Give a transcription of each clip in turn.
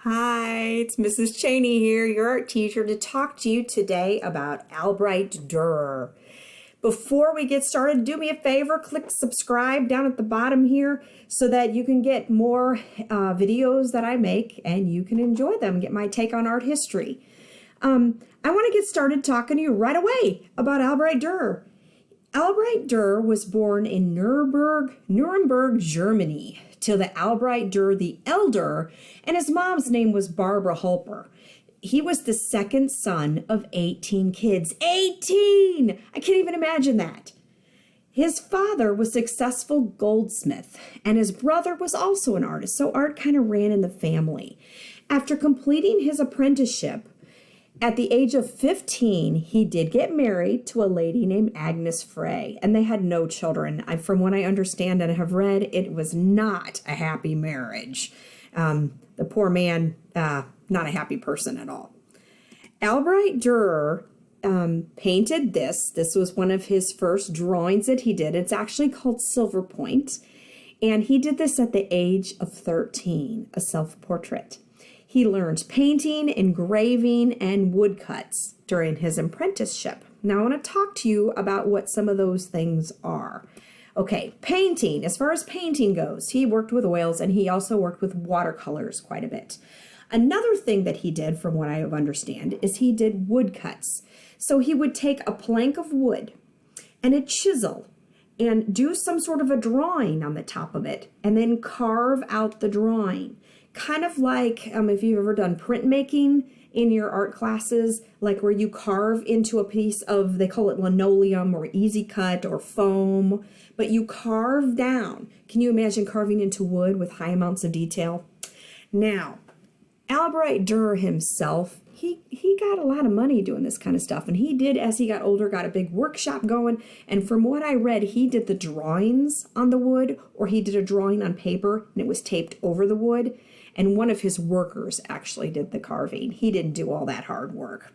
Hi, it's Mrs. Cheney here, your art teacher, to talk to you today about Albrecht Durer. Before we get started, do me a favor, click subscribe down at the bottom here so that you can get more videos that I make and you can enjoy them, get my take on art history. I want to get started talking to you right away about Albrecht Durer. Albrecht Durer was born in Nuremberg, Germany, to the Albrecht Durer the Elder, and his mom's name was Barbara Hulper. He was the second son of 18 kids. 18! I can't even imagine that. His father was a successful goldsmith, and his brother was also an artist, so art kind of ran in the family. After completing his apprenticeship, at the age of 15, he did get married to a lady named Agnes Frey, and they had no children. From what I understand and have read, it was not a happy marriage. The poor man, not a happy person at all. Albrecht Durer painted this. This was one of his first drawings that he did. It's actually called Silver Point, and he did this at the age of 13, a self-portrait. He learned painting, engraving, and woodcuts during his apprenticeship. Now, I want to talk to you about what some of those things are. Okay, painting. As far as painting goes, he worked with oils and he also worked with watercolors quite a bit. Another thing that he did, from what I understand, is he did woodcuts. So he would take a plank of wood and a chisel and do some sort of a drawing on the top of it and then carve out the drawing. Kind of like if you've ever done printmaking in your art classes, like where you carve into a piece of, they call it linoleum or easy cut or foam, but you carve down. Can you imagine carving into wood with high amounts of detail? Now, Albrecht Durer himself, he got a lot of money doing this kind of stuff, and he did, as he got older, got a big workshop going, and from what I read, he did the drawings on the wood, or he did a drawing on paper, and it was taped over the wood, and one of his workers actually did the carving. He didn't do all that hard work.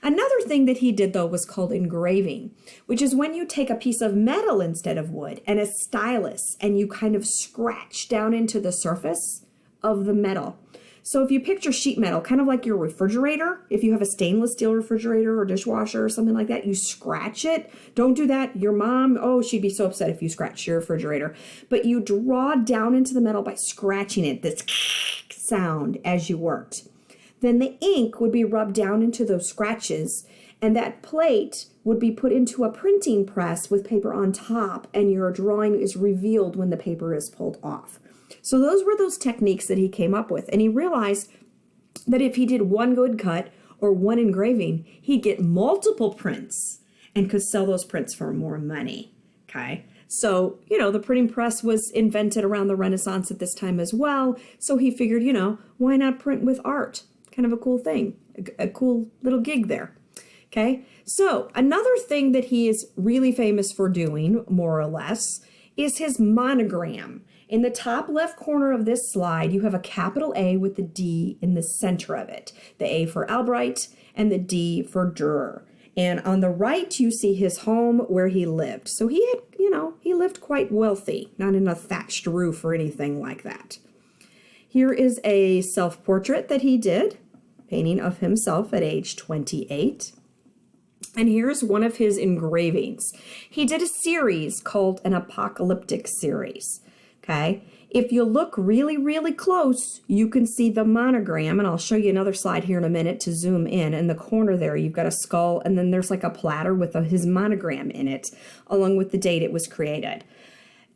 Another thing that he did, though, was called engraving, which is when you take a piece of metal instead of wood and a stylus, and you kind of scratch down into the surface of the metal. So if you picture sheet metal, kind of like your refrigerator, if you have a stainless steel refrigerator or dishwasher or something like that, you scratch it. Don't do that. Your mom, she'd be so upset if you scratched your refrigerator. But you draw down into the metal by scratching it, this sound as you worked. Then the ink would be rubbed down into those scratches, and that plate would be put into a printing press with paper on top, and your drawing is revealed when the paper is pulled off. So those were those techniques that he came up with. And he realized that if he did one good cut or one engraving, he'd get multiple prints and could sell those prints for more money. Okay. So, the printing press was invented around the Renaissance at this time as well. So he figured, why not print with art? Kind of a cool thing, a cool little gig there. Okay. So another thing that he is really famous for doing, more or less, is his monogram. In the top left corner of this slide, you have a capital A with the D in the center of it. The A for Albrecht and the D for Durer. And on the right, you see his home where he lived. So he had, he lived quite wealthy, not in a thatched roof or anything like that. Here is a self-portrait that he did, painting of himself at age 28. And here's one of his engravings. He did a series called an apocalyptic series. Okay, if you look really, really close, you can see the monogram, and I'll show you another slide here in a minute to zoom in. In the corner there, you've got a skull, and then there's like a platter with his monogram in it, along with the date it was created.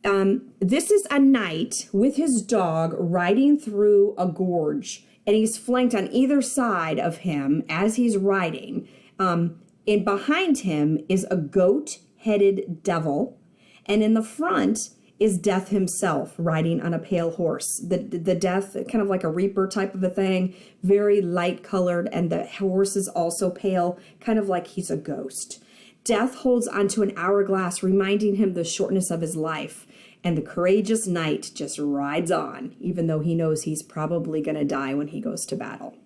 This is a knight with his dog riding through a gorge, and he's flanked on either side of him as he's riding. And behind him is a goat-headed devil, and in the front is Death himself riding on a pale horse. The Death, kind of like a reaper type of a thing, very light colored, and the horse is also pale, kind of like he's a ghost. Death holds onto an hourglass, reminding him the shortness of his life, and the courageous knight just rides on, even though he knows he's probably going to die when he goes to battle.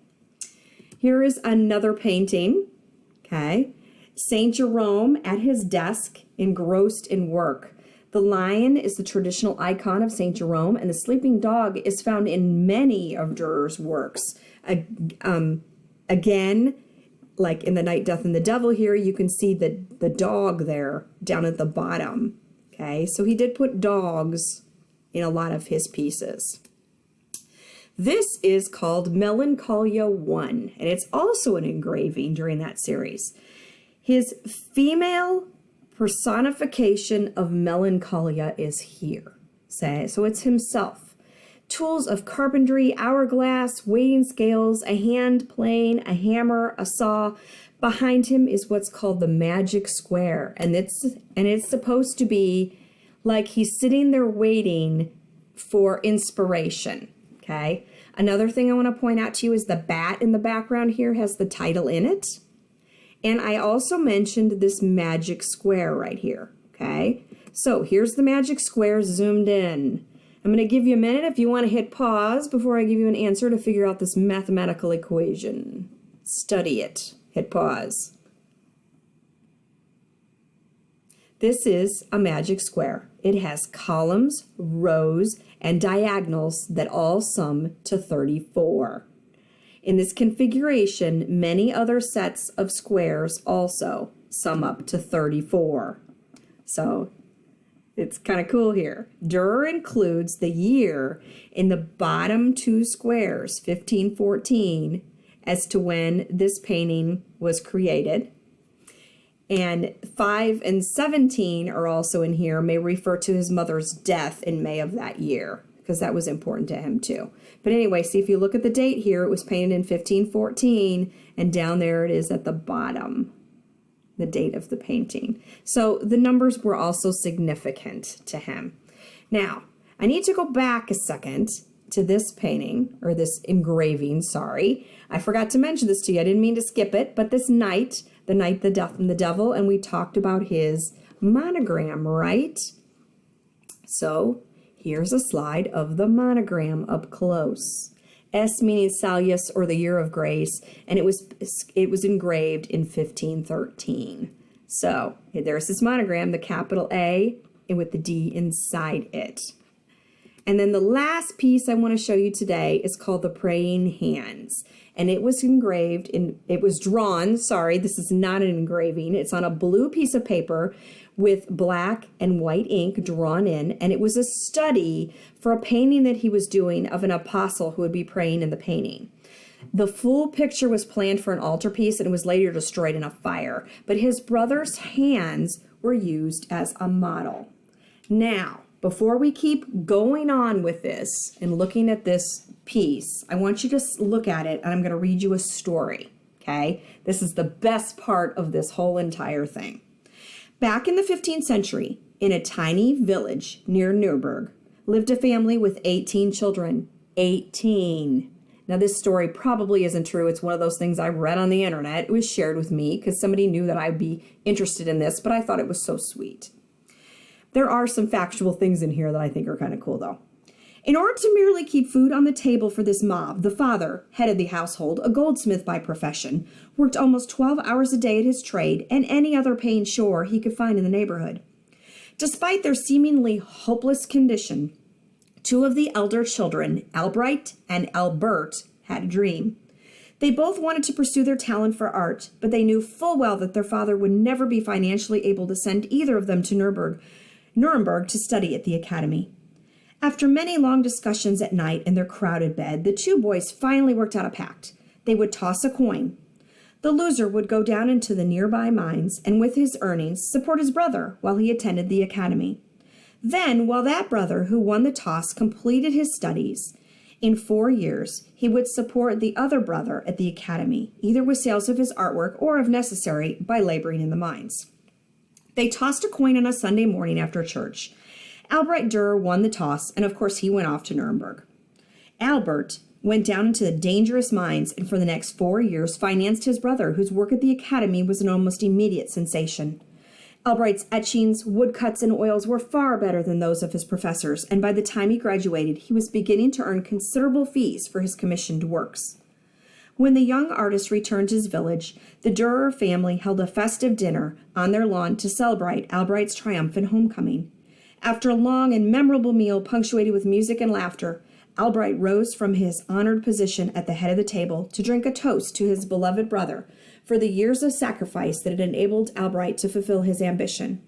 Here is another painting, okay? Saint Jerome at his desk, engrossed in work. The lion is the traditional icon of St. Jerome, and the sleeping dog is found in many of Durer's works. Again, like in The Night, Death, and the Devil here, you can see the dog there down at the bottom. Okay, so he did put dogs in a lot of his pieces. This is called Melancholia 1, and it's also an engraving during that series. His female personification of melancholia is here. So it's himself. Tools of carpentry, hourglass, weighing scales, a hand plane, a hammer, a saw. Behind him is what's called the magic square, and it's supposed to be like he's sitting there waiting for inspiration. Okay. Another thing I want to point out to you is the bat in the background here has the title in it. And I also mentioned this magic square right here. Okay. So here's the magic square zoomed in. I'm going to give you a minute if you want to hit pause before I give you an answer to figure out this mathematical equation. Study it. Hit pause. This is a magic square. It has columns, rows, and diagonals that all sum to 34. In this configuration, many other sets of squares also sum up to 34. So it's kind of cool here. Durer includes the year in the bottom two squares, 1514, as to when this painting was created. And 5 and 17 are also in here, may refer to his mother's death in May of that year, because that was important to him too. But anyway, see, if you look at the date here, it was painted in 1514, and down there it is at the bottom, the date of the painting. So the numbers were also significant to him. Now, I need to go back a second to this painting, or this engraving, sorry. I forgot to mention this to you. I didn't mean to skip it, but this Night, The Night, the Death, and the Devil, and we talked about his monogram, right? So here's a slide of the monogram up close. S meaning Salus, or the year of grace, and it was engraved in 1513. So there's his monogram, the capital A, and with the D inside it. And then the last piece I want to show you today is called the Praying Hands. And it was drawn, this is not an engraving. It's on a blue piece of paper with black and white ink drawn in. And it was a study for a painting that he was doing of an apostle who would be praying in the painting. The full picture was planned for an altarpiece and was later destroyed in a fire. But his brother's hands were used as a model. Now, before we keep going on with this and looking at this piece, I want you to look at it, and I'm going to read you a story, okay? This is the best part of this whole entire thing. Back in the 15th century, in a tiny village near Nuremberg, lived a family with 18 children. 18. Now, this story probably isn't true. It's one of those things I read on the internet. It was shared with me because somebody knew that I'd be interested in this, but I thought it was so sweet. There are some factual things in here that I think are kind of cool, though. In order to merely keep food on the table for this mob, the father, head of the household, a goldsmith by profession, worked almost 12 hours a day at his trade and any other paying chore he could find in the neighborhood. Despite their seemingly hopeless condition, two of the elder children, Albrecht and Albert, had a dream. They both wanted to pursue their talent for art, but they knew full well that their father would never be financially able to send either of them to Nuremberg to study at the academy. After many long discussions at night in their crowded bed, the two boys finally worked out a pact. They would toss a coin. The loser would go down into the nearby mines and with his earnings support his brother while he attended the academy. Then, while that brother who won the toss completed his studies, in 4 years, he would support the other brother at the academy, either with sales of his artwork or, if necessary, by laboring in the mines. They tossed a coin on a Sunday morning after church. Albrecht Durer won the toss, and of course he went off to Nuremberg. Albert went down into the dangerous mines and for the next 4 years financed his brother, whose work at the academy was an almost immediate sensation. Albrecht's etchings, woodcuts, and oils were far better than those of his professors, and by the time he graduated, he was beginning to earn considerable fees for his commissioned works. When the young artist returned to his village, the Durer family held a festive dinner on their lawn to celebrate Albrecht's triumphant homecoming. After a long and memorable meal punctuated with music and laughter, Albrecht rose from his honored position at the head of the table to drink a toast to his beloved brother for the years of sacrifice that had enabled Albrecht to fulfill his ambition.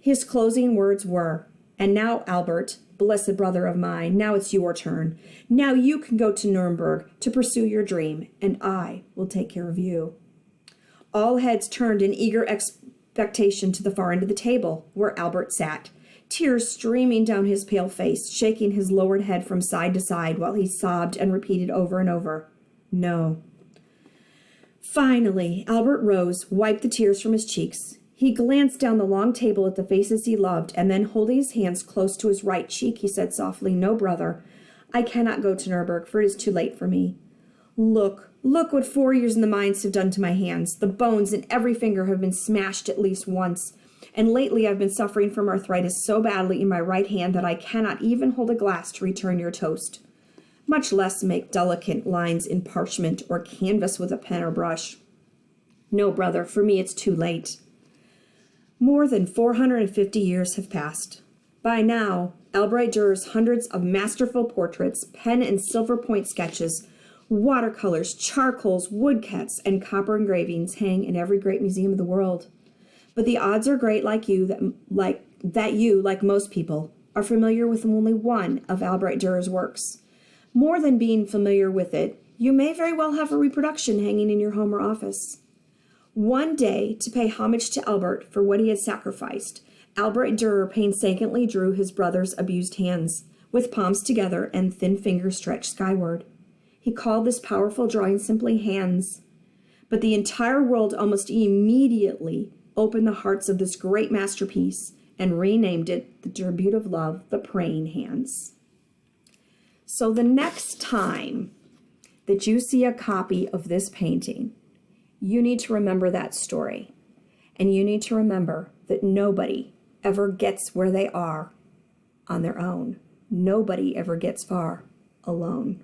His closing words were, "And now, Albert, blessed brother of mine, now it's your turn. Now you can go to Nuremberg to pursue your dream, and I will take care of you." All heads turned in eager expectation to the far end of the table, where Albert sat, tears streaming down his pale face, shaking his lowered head from side to side while he sobbed and repeated over and over, "No." Finally, Albert rose, wiped the tears from his cheeks. He glanced down the long table at the faces he loved, and then holding his hands close to his right cheek, he said softly, "No, brother, I cannot go to Nuremberg, for it is too late for me. Look what 4 years in the mines have done to my hands. The bones in every finger have been smashed at least once. And lately I've been suffering from arthritis so badly in my right hand that I cannot even hold a glass to return your toast, much less make delicate lines in parchment or canvas with a pen or brush. No, brother, for me it's too late." More than 450 years have passed. By now, Albrecht Durer's hundreds of masterful portraits, pen and silver point sketches, watercolors, charcoals, woodcuts, and copper engravings hang in every great museum of the world. But the odds are great like you, like most people, are familiar with only one of Albrecht Durer's works. More than being familiar with it, you may very well have a reproduction hanging in your home or office. One day, to pay homage to Albert for what he had sacrificed, Albrecht Durer painstakingly drew his brother's abused hands, with palms together and thin fingers stretched skyward. He called this powerful drawing simply Hands. But the entire world almost immediately opened the hearts of this great masterpiece and renamed it the tribute of love, the Praying Hands. So the next time that you see a copy of this painting, you need to remember that story. And you need to remember that nobody ever gets where they are on their own. Nobody ever gets far alone.